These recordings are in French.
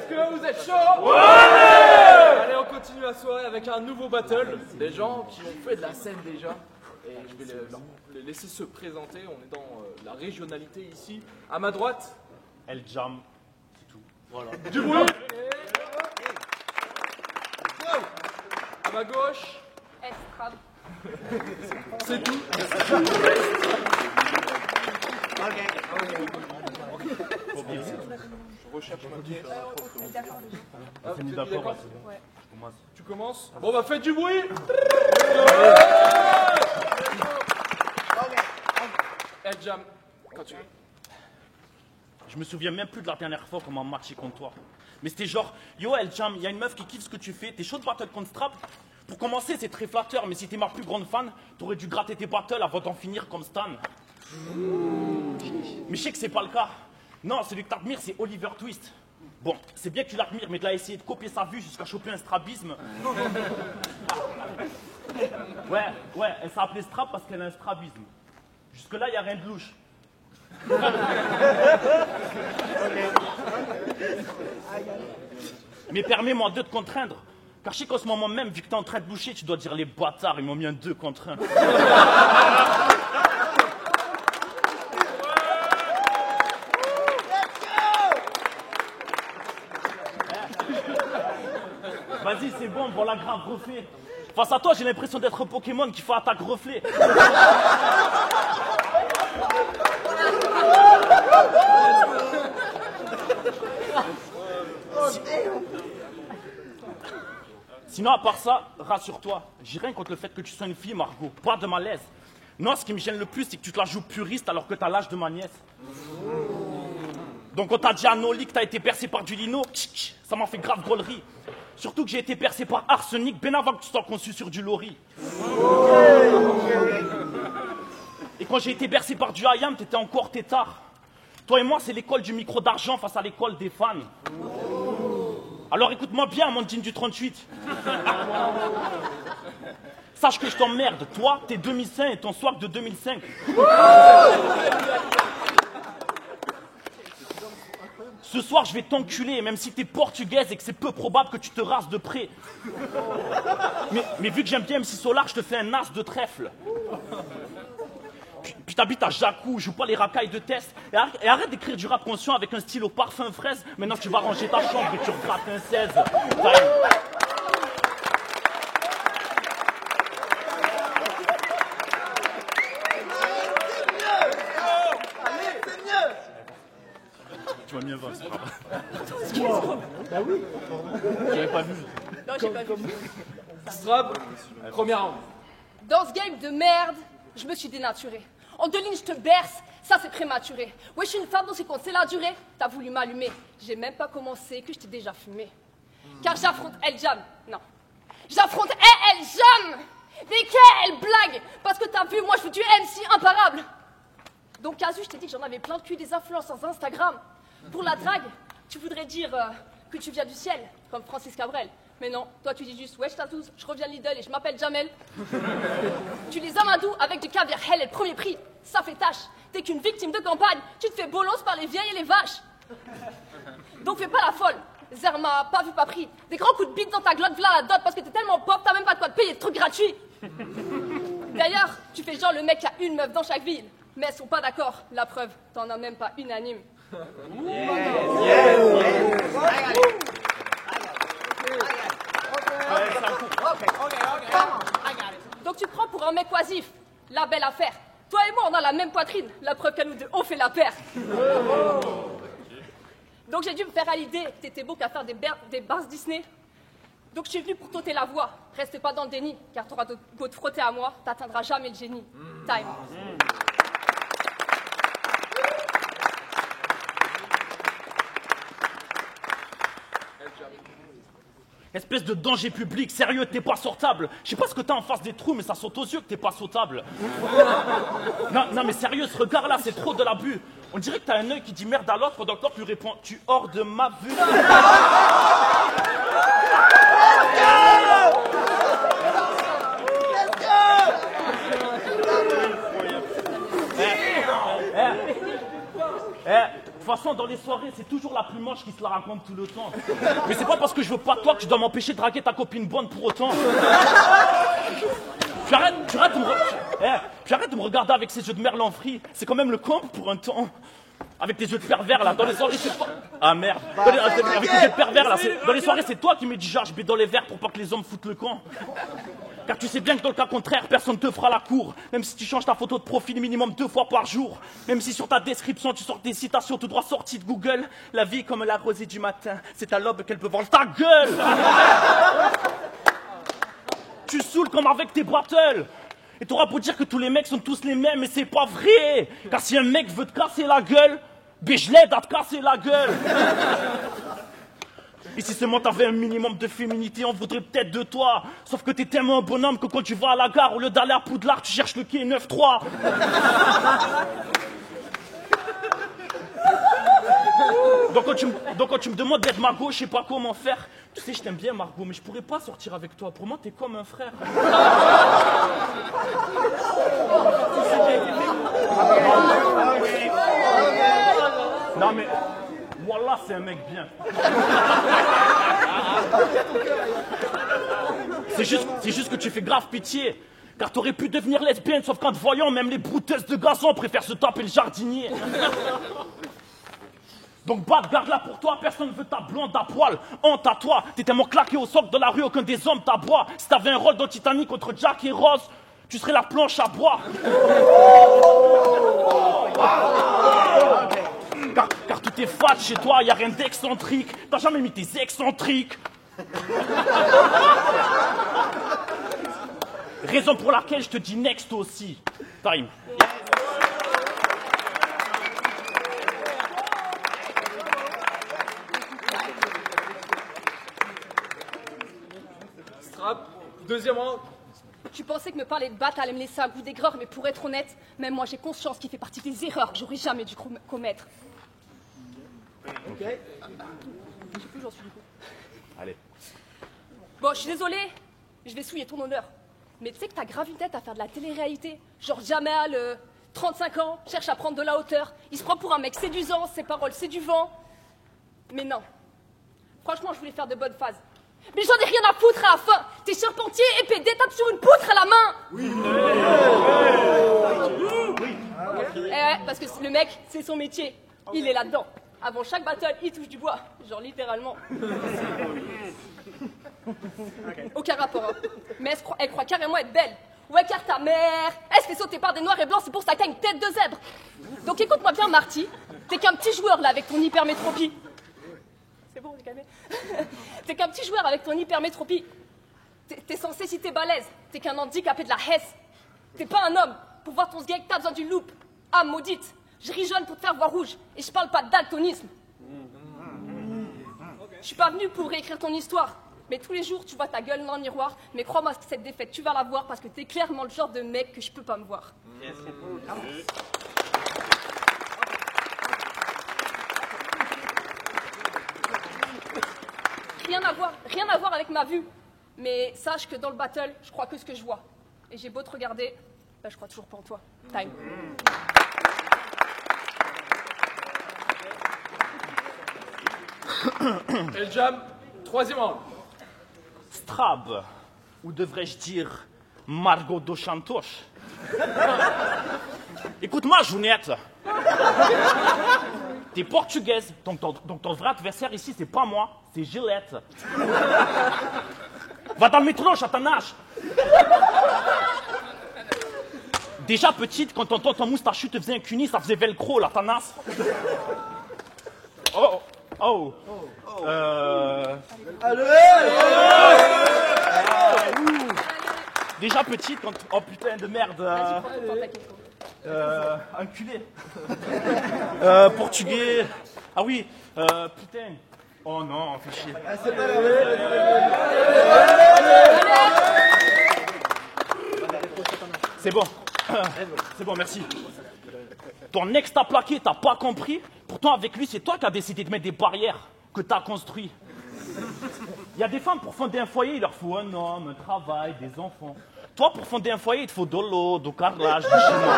que vous êtes chaud? Ouais! Allez, on continue la soirée avec un nouveau battle. Des gens qui ont fait de la scène déjà. Et je vais les laisser se présenter. On est dans la régionalité ici. À ma droite, El Jam, c'est tout. Voilà. du bruit. À ma gauche, Estrade. c'est tout. Je recherche ma pièce. Ah, C'est mis vous êtes d'accord, d'accord? c'est bon. Ouais. Je commence. Tu commences? Bon bah faites du bruit. El Jam, quand tu veux. Je me souviens même plus de la dernière fois qu'on m'a matché contre toi. Mais c'était genre, yo El Jam, il y a une meuf qui kiffe ce que tu fais, t'es chaud de battle contre Strap? Pour commencer, c'est très flatteur, mais si t'es ma plus grande fan, t'aurais dû gratter tes battles avant d'en finir comme Stan. Mais je sais que c'est pas le cas. Non, celui que t'admires, c'est Oliver Twist. Bon, c'est bien que tu l'admires, mais tu as essayé de copier sa vue jusqu'à choper un strabisme. Ouais, elle s'est appelée Strap parce qu'elle a un strabisme. Jusque-là, il n'y a rien de louche. Mais permets-moi de te contraindre. Car je sais qu'en ce moment même, vu que tu es en train de boucher, tu dois dire les bâtards, ils m'ont mis un 2 contre 1. Vas-y, c'est bon, voilà grave, refais. Face à toi, j'ai l'impression d'être un Pokémon qui fait attaque reflet. Sinon, à part ça, rassure-toi, j'ai rien contre le fait que tu sois une fille, Margot. Pas de malaise. Non, ce qui me gêne le plus, c'est que tu te la joues puriste alors que t'as l'âge de ma nièce. Donc on t'a dit à Noli que t'as été percé par du lino, ça m'a fait grave drôlerie. Surtout que j'ai été percé par arsenic bien avant que tu sois conçu sur du lori. Et quand j'ai été bercé par du IAM, t'étais encore tétard. Toi et moi, c'est l'école du micro d'argent face à l'école des fans. Alors écoute-moi bien, Amandine du 38. Sache que je t'emmerde, toi, t'es 2005 et ton swag de 2005. Ce soir, je vais t'enculer, même si t'es portugaise et que c'est peu probable que tu te rases de près. Mais vu que j'aime bien MC Solar, je te fais un as de trèfle. Puis t'habites à Jacou, joue pas les racailles de test. Et arrête d'écrire du rap conscient avec un style au parfum fraise. Maintenant tu vas ranger ta chambre et tu regrattes un 16. Tu m'as mis un 20, c'est pas grave. Bah oui. J'avais pas vu. Non, j'ai pas vu. Strab, premier round. Dans ce game de merde, je me suis dénaturée. En 2 lignes, je te berce, ça c'est prématuré. Ouais, je suis une femme, donc c'est quand c'est la durée. T'as voulu m'allumer. J'ai même pas commencé que je t'ai déjà fumé. Car j'affronte El Jam. Non. J'affronte El Jam. Mais quelle blague. Parce que t'as vu, moi je veux du MC imparable. Donc, Casu, je t'ai dit que j'en avais plein de cul des influenceurs Instagram. Pour la drague, tu voudrais dire que tu viens du ciel, comme Francis Cabrel. Mais non, toi tu dis juste, wesh Tatouz, je reviens de Lidl et je m'appelle Jamel. Tu les amadoues avec du caviar hell et le premier prix, ça fait tâche. T'es qu'une victime de campagne, tu te fais bolos par les vieilles et les vaches. Donc fais pas la folle, Zerma, pas vu, pas pris. Des grands coups de bite dans ta glotte, v'là la dot, parce que t'es tellement pop, t'as même pas de quoi te payer de trucs gratuits. D'ailleurs, tu fais genre le mec qui a une meuf dans chaque ville. Mais elles sont pas d'accord, la preuve, t'en as même pas unanime. Donc tu te prends pour un mec oisif, la belle affaire. Toi et moi on a la même poitrine, la preuve qu'à nous deux on fait la paire. Donc j'ai dû me faire à l'idée que t'étais beau qu'à faire des bases Disney. Donc je suis venu pour t'ôter la voix, reste pas dans le déni, car t'auras beau te frotter à moi, t'atteindras jamais le génie. Time. Espèce de danger public, sérieux, t'es pas sortable. Je sais pas ce que t'as en face des trous, mais ça saute aux yeux que t'es pas sautable. Non, mais sérieux, ce regard-là, c'est trop de l'abus. On dirait que t'as un œil qui dit merde à l'autre pendant que l'autre lui répond « Tu hors de ma vue ». façon, dans les soirées, c'est toujours la plus moche qui se la raconte tout le temps. Mais c'est pas parce que je veux pas de toi que tu dois m'empêcher de draguer ta copine bonne pour autant. Puis arrête de me regarder avec ces yeux de merlan frit. C'est quand même le camp pour un temps. Avec tes yeux de pervers là, dans les soirées c'est toi. Ah merde. Avec tes yeux de pervers là, dans les soirées c'est toi qui mets du genre, je mets dans les verres pour pas que les hommes foutent le camp. Car tu sais bien que dans le cas contraire, personne ne te fera la cour. Même si tu changes ta photo de profil minimum 2 fois par jour. Même si sur ta description tu sors des citations tout droit sorties de Google. La vie comme la rosée du matin, c'est à l'aube qu'elle peut vendre ta gueule. Tu saoules comme avec tes battles. Et t'auras beau dire que tous les mecs sont tous les mêmes, mais c'est pas vrai. Car si un mec veut te casser la gueule, ben je l'aide à te casser la gueule. Et si seulement t'avais un minimum de féminité, on voudrait peut-être de toi. Sauf que t'es tellement un bonhomme que quand tu vas à la gare, au lieu d'aller à Poudlard, tu cherches le quai 9-3. Donc quand tu me demandes d'être Margot, je sais pas comment faire. Tu sais, je t'aime bien Margot, mais je pourrais pas sortir avec toi. Pour moi, t'es comme un frère. Non mais, voilà, c'est un mec bien. C'est juste que tu fais grave pitié. Car t'aurais pu devenir lesbienne, sauf qu'en te voyant, même les brouteuses de gazon préfèrent se taper le jardinier. Donc garde-la pour toi, personne ne veut ta blonde à poil. Honte à toi, t'es tellement claqué au socle de la rue, aucun des hommes t'aboie. Si t'avais un rôle dans Titanic contre Jack et Rose, tu serais la planche à bois. Car tout est fat chez toi, y a rien d'excentrique. T'as jamais mis tes excentriques. Raison pour laquelle je te dis next aussi. Time. Deuxième round. Tu pensais que me parler de batte allait me laisser un goût d'aigreur, mais pour être honnête, même moi j'ai conscience qu'il fait partie des erreurs que j'aurais jamais dû commettre. Ok. Je sais plus où j'en suis du coup. Allez. Bon, je suis désolée, je vais souiller ton honneur. Mais tu sais que t'as grave une tête à faire de la télé-réalité. Genre Jamal, 35 ans, cherche à prendre de la hauteur. Il se prend pour un mec séduisant, ses paroles c'est du vent. Mais non. Franchement, je voulais faire de bonnes phases. Mais j'en ai rien à foutre à la fin. T'es charpentier et PD tape sur une poutre à la main. Oui. Ouais, parce que le mec, c'est son métier. Il est là-dedans. Avant chaque battle, il touche du bois. Genre littéralement. Aucun rapport. Hein. Mais elle croit carrément être belle. Ouais, car ta mère, elle se fait sauter par des noirs et blancs, c'est pour ça qu'elle a une tête de zèbre. Donc écoute-moi bien, Marty. T'es qu'un petit joueur là avec ton hypermétropie. C'est bon, on est calmé. T'es qu'un petit joueur avec ton hypermétropie. T'es censé, si t'es balèze, t'es qu'un handicapé de la Hesse. T'es pas un homme. Pour voir ton sgeg, t'as besoin d'une loupe. Ah, maudite. Je ris jaune pour te faire voir rouge. Et je parle pas de daltonisme. Je suis pas venu pour réécrire ton histoire. Mais tous les jours, tu vois ta gueule dans le miroir. Mais crois-moi que cette défaite, tu vas la voir parce que t'es clairement le genre de mec que je peux pas me voir. Rien à voir avec ma vue. Mais sache que dans le battle, je crois que ce que je vois. Et j'ai beau te regarder, bah, je crois toujours pas en toi. Time. El Jam, troisième round. Strab, ou devrais-je dire Margot dos Santos. Écoute-moi, Jounette. T'es portugaise, donc ton vrai adversaire ici, c'est pas moi, c'est Gillette. Va dans le métro, chatanache. Déjà petite, quand ton moustachu te faisait un cuni, ça faisait velcro, la tanasse. Oh. Déjà petite, quand... Oh putain de merde. Enculé. Portugais. Ah oui, putain. Oh non, fais chier. C'est pas C'est bon. C'est bon, merci. Ton ex t'a plaqué, t'as pas compris. Pourtant, avec lui, c'est toi qui as décidé de mettre des barrières que t'as construit. Il y a des femmes, pour fonder un foyer, il leur faut un homme, un travail, des enfants. Toi, pour fonder un foyer, il te faut de l'eau, du carrelage, du ciment.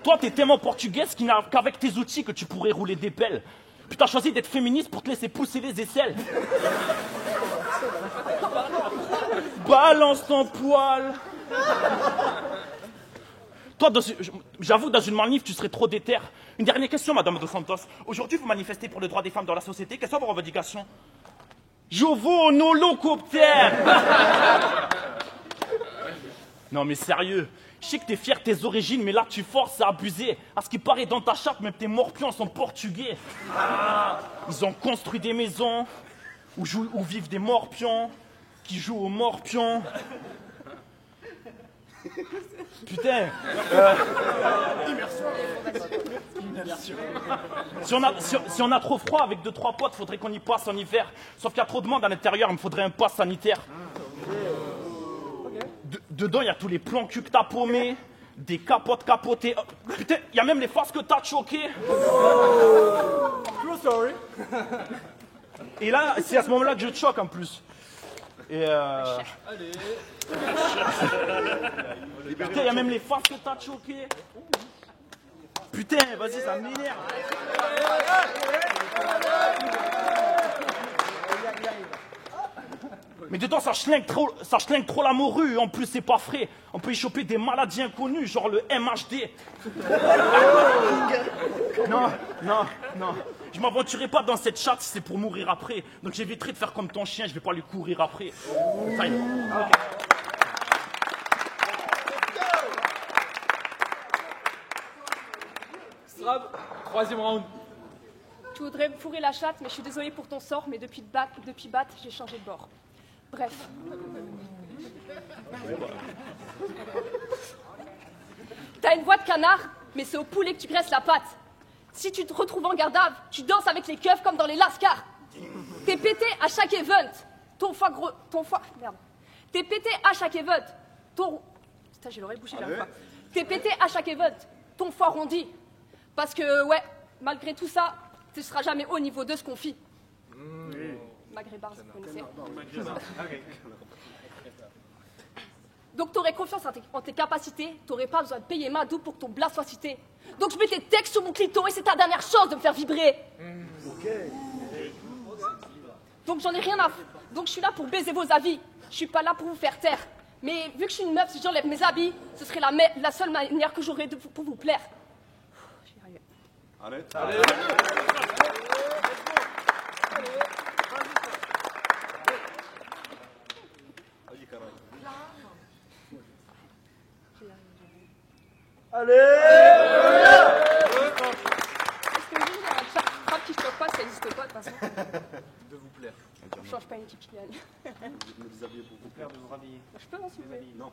Toi, t'es tellement portugaise qu'il n'y a qu'avec tes outils que tu pourrais rouler des pelles. Puis t'as choisi d'être féministe pour te laisser pousser les aisselles. Balance ton poil. Toi, j'avoue, dans une manif, tu serais trop déter. Une dernière question, Madame Dos Santos. Aujourd'hui, vous manifestez pour le droit des femmes dans la société. Quelles sont vos revendications? Je veux nos locoptères. Non, mais sérieux. Je sais que t'es fier de tes origines, mais là, tu forces à abuser. À ce qui paraît, dans ta chatte, même tes morpions sont portugais. Ils ont construit des maisons où vivent des morpions, qui jouent aux morpions. Putain. Si on a trop froid avec 2-3 potes, faudrait qu'on y passe en hiver. Sauf qu'il y a trop de monde à l'intérieur, il me faudrait un pass sanitaire. Dedans, il y a tous les plans cul que t'as paumés, des capotes capotées. Oh, putain, il y a même les faces que t'as choquées. Sorry. Et là, c'est à ce moment-là que je te choque en plus. Et Allez. putain, il y a même les faces que t'as choquées. Putain, vas-y, ça m'énerve. Mais dedans, ça schlingue trop la morue. En plus, c'est pas frais. On peut y choper des maladies inconnues, genre le MHD. Non. Je m'aventurerai pas dans cette chatte si c'est pour mourir après. Donc j'éviterai de faire comme ton chien, je vais pas lui courir après. Fine. Strab, troisième round. Tu voudrais me fourrer la chatte, mais je suis désolée pour ton sort, mais depuis Bat, j'ai changé de bord. Bref. T'as une voix de canard, mais c'est au poulet que tu graisses la patte. Si tu te retrouves en garde-à-vue, tu danses avec les keufs comme dans les lascars. T'es pété à chaque event. Merde. T'es pété à chaque event. Putain, j'ai l'oreille bouchée la fois. T'es pété à chaque event. Ton foie rondi. Parce que, ouais, malgré tout ça, tu seras jamais au niveau de ce qu'on fit. Maghrébin, vous connaissez. Donc t'aurais confiance en tes capacités, t'aurais pas besoin de payer ma double pour que ton blast soit cité. Donc je mets tes textes sur mon clito et c'est ta dernière chance de me faire vibrer. Donc j'en ai rien à foutre. Donc je suis là pour baiser vos avis. Je suis pas là pour vous faire taire. Mais vu que je suis une meuf, si j'enlève mes habits, ce serait la seule manière que j'aurais pour vous plaire. Je vais y arriver. Allez. Est-ce que vous avez un frappe qui se choque pas, ça n'existe pas de toute façon. De vous plaire. On change pas une petite fille. Vous habillez pour vous plaire de vous rhabiller. Je peux m'en soulever. Non.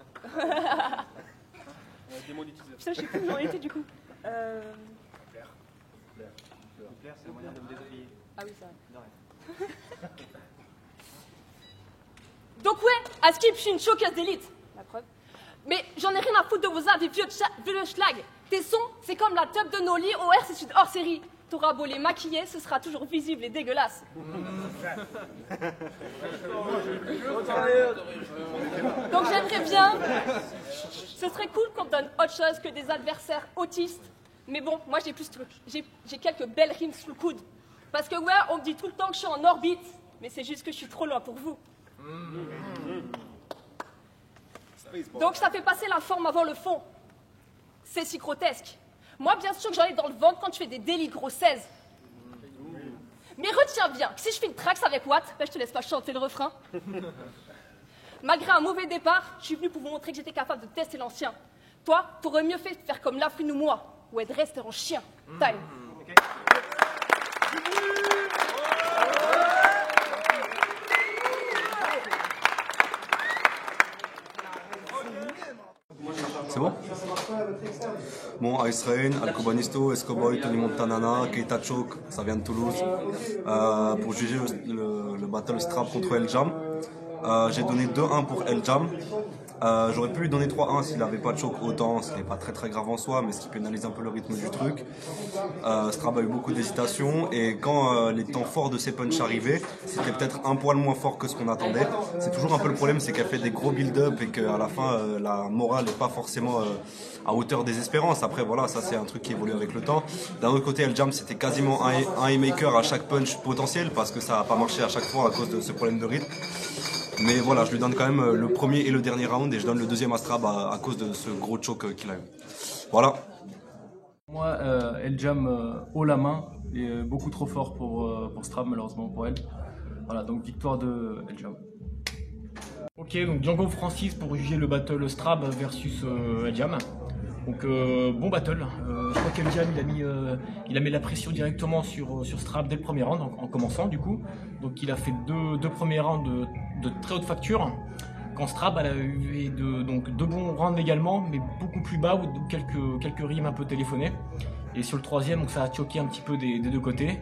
Démonétisé. Putain, je sais plus où j'en étais du coup. Vous plaire, c'est la manière de me déshabiller. Ah oui, ça va. Donc ouais, à Skip, je suis une choqueuse d'élite. La preuve. Mais j'en ai rien à foutre de vos avis vieux schlag. Tes sons, c'est comme la teub de Noli au RC Sud hors série. T'auras beau les maquiller, ce sera toujours visible et dégueulasse. Donc j'aimerais bien... Ce serait cool qu'on me donne autre chose que des adversaires autistes. Mais bon, moi j'ai quelques belles rimes sous le coude. Parce que ouais, on me dit tout le temps que je suis en orbite. Mais c'est juste que je suis trop loin pour vous. Donc ça fait passer la forme avant le fond. C'est si grotesque. Moi, bien sûr que j'en ai dans le ventre quand tu fais des délits de grossesse. Mais retiens bien que si je fais une trax avec Watt, ben je te laisse pas chanter le refrain. Malgré un mauvais départ, je suis venu pour vous montrer que j'étais capable de tester l'ancien. Toi, t'aurais mieux fait de faire comme Lafrine ou moi, ou être rester en chien. Time. C'est bon? Bon, Ice Rain, Alcobanisto, Escoboy, Tony Montanana, Keita Choke, ça vient de Toulouse. Pour juger le battle strap contre El Jam. J'ai donné 2-1 pour El Jam. J'aurais pu lui donner 3-1 s'il n'avait pas de choc autant, ce qui n'est pas très grave en soi, mais ce qui pénalise un peu le rythme du truc. Strab a eu beaucoup d'hésitation et quand les temps forts de ses punchs arrivaient, c'était peut-être un poil moins fort que ce qu'on attendait. C'est toujours un peu le problème, c'est qu'elle fait des gros build-up et qu'à la fin, la morale n'est pas forcément à hauteur des espérances. Après voilà, ça c'est un truc qui évolue avec le temps. D'un autre côté, El Jam c'était quasiment un haymaker à chaque punch potentiel parce que ça n'a pas marché à chaque fois à cause de ce problème de rythme. Mais voilà, je lui donne quand même le premier et le dernier round et je donne le deuxième à Strab à cause de ce gros choke qu'il a eu. Voilà. Moi, El Jam haut la main et beaucoup trop fort pour Strab malheureusement pour elle. Voilà, donc victoire de El Jam. Ok, donc Django Francis pour juger le battle Strab versus El Jam. Donc bon battle, je crois qu'El Jam il a mis la pression directement sur Strab dès le premier round en commençant du coup. Donc il a fait deux premiers rounds de très haute facture. Quand Strab elle a eu deux bons rounds également, mais beaucoup plus bas, ou quelques rimes un peu téléphonées. Et sur le troisième, donc ça a choqué un petit peu des deux côtés.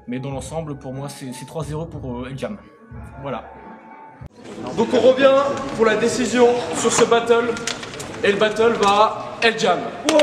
Mais dans l'ensemble, pour moi, c'est 3-0 pour El Jam. Voilà. Donc on revient pour la décision sur ce battle. Et le battle va El Jam. Wow.